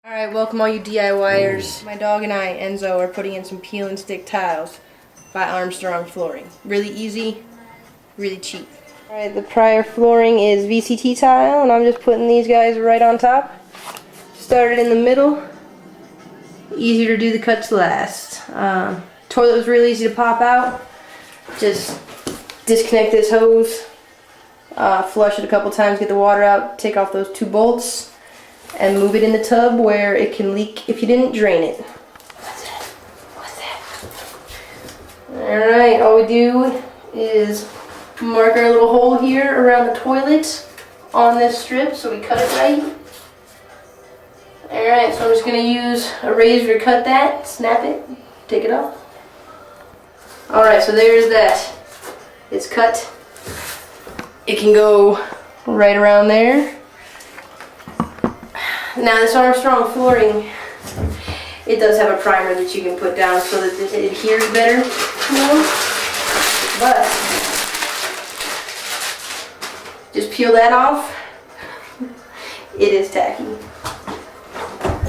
Alright, welcome all you DIYers. My dog and I, Enzo, are putting in some peel and stick tiles by Armstrong Flooring. Really easy, really cheap. Alright, the prior flooring is VCT tile, and I'm just putting these guys right on top. Started in the middle. Easier to do the cuts last. Toilet was really easy to pop out. Just disconnect this hose, flush it a couple times, get the water out, take off those two bolts, and move it in the tub where it can leak if you didn't drain it. What's that? Alright, all we do is mark our little hole here around the toilet on this strip so we cut it right. Alright, so I'm just going to use a razor to cut that, snap it, take it off. Alright, so there's that. It's cut. It can go right around there. Now this Armstrong flooring, it does have a primer that you can put down so that it adheres better, you know? But just peel that off. It is tacky.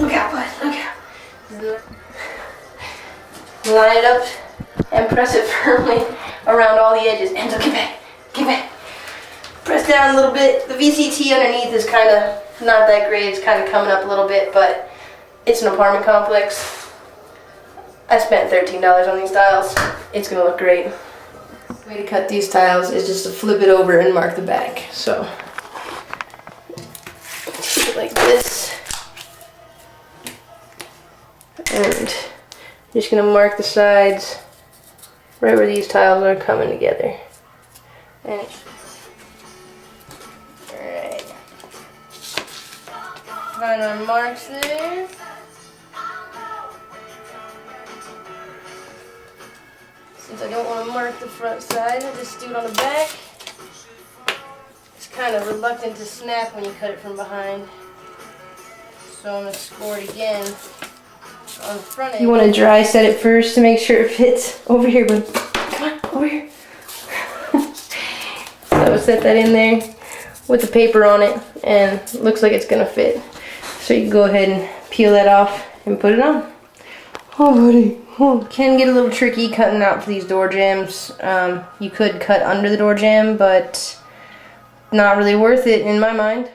Look out, bud, look out. Line it up and press it firmly around all the edges. Enzo, get back, get back. Press down a little bit. The VCT underneath is kind of not that great. It's kind of coming up a little bit, but it's an apartment complex. I spent $13 on these tiles. It's going to look great. The way to cut these tiles is just to flip it over and mark the back. So, like this. And just going to mark the sides right where these tiles are coming together. And alright. Find our marks there. Since I don't want to mark the front side, I just do it on the back. It's kind of reluctant to snap when you cut it from behind. So I'm going to score it again on the front end. You want to dry set it first to make sure it fits. Over here, bud. Come on, over here. So set that in there with the paper on it, and it looks like it's going to fit. So you can go ahead and peel that off and put it on. Oh, buddy. Oh. Can get a little tricky cutting out for these door jambs. You could cut under the door jamb, but not really worth it in my mind.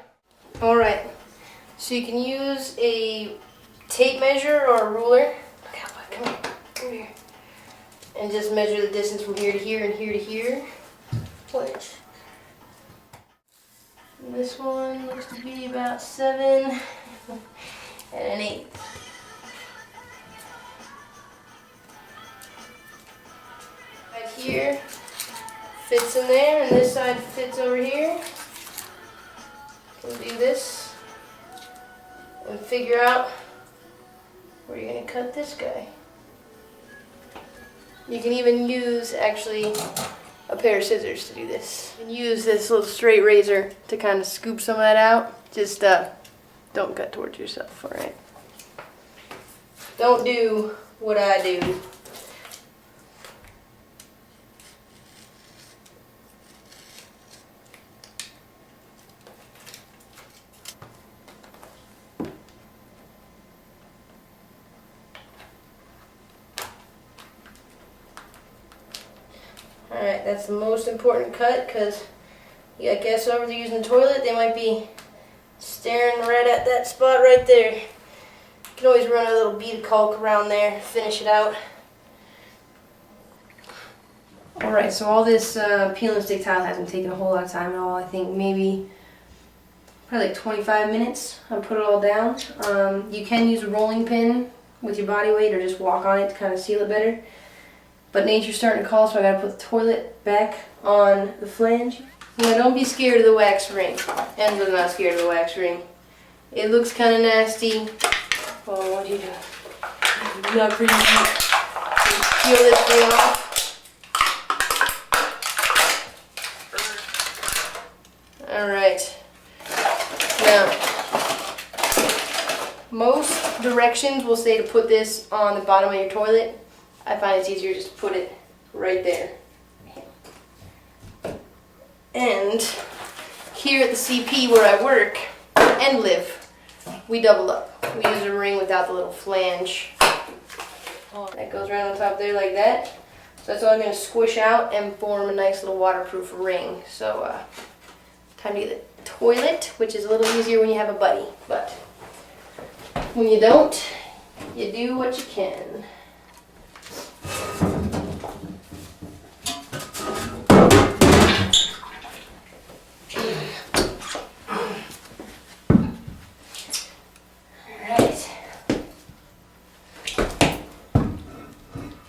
Alright, so you can use a tape measure or a ruler. Look out, bud. Come here. Come here. And just measure the distance from here to here and here to here. Which this one looks to be about 7 and 1/8. Right here fits in there, and this side fits over here. We'll do this and figure out where you're going to cut this guy. You can even use actually a pair of scissors to do this. You can use this little straight razor to kind of scoop some of that out. Just don't cut towards yourself, alright? Don't do what I do. Alright, that's the most important cut, because you got guests over, they're using the toilet, they might be staring right at that spot right there. You can always run a little bead of caulk around there, finish it out. Alright, so all this peel and stick tile hasn't taken a whole lot of time at all. I think maybe probably like 25 minutes. I'll put it all down. You can use a rolling pin with your body weight or just walk on it to kind of seal it better. But nature's starting to call, so I gotta put the toilet back on the flange. Now don't be scared of the wax ring. Enzo's not scared of the wax ring. It looks kind of nasty. Oh, what do you do? Not pretty neat. Peel this thing off. Alright. Now, most directions will say to put this on the bottom of your toilet. I find it's easier just to put it right there. And here at the CP where I work and live, we double up. We use a ring without the little flange. That goes right on top there like that. So that's all going to squish out and form a nice little waterproof ring. So time to get the toilet, which is a little easier when you have a buddy. But when you don't, you do what you can.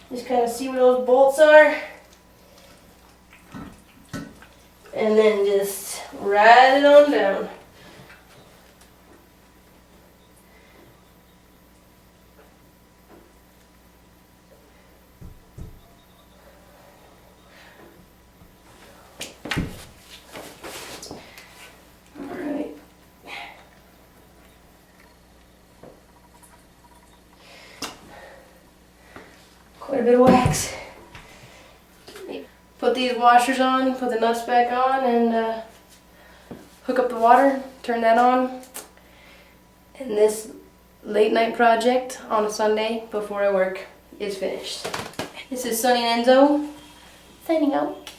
Just kind of see where those bolts are. And then just ride it on down. Alright. Quite a bit of wax. Put these washers on, put the nuts back on, and hook up the water, turn that on. And this late night project on a Sunday before I work is finished. This is Sonne and Enzo, signing out.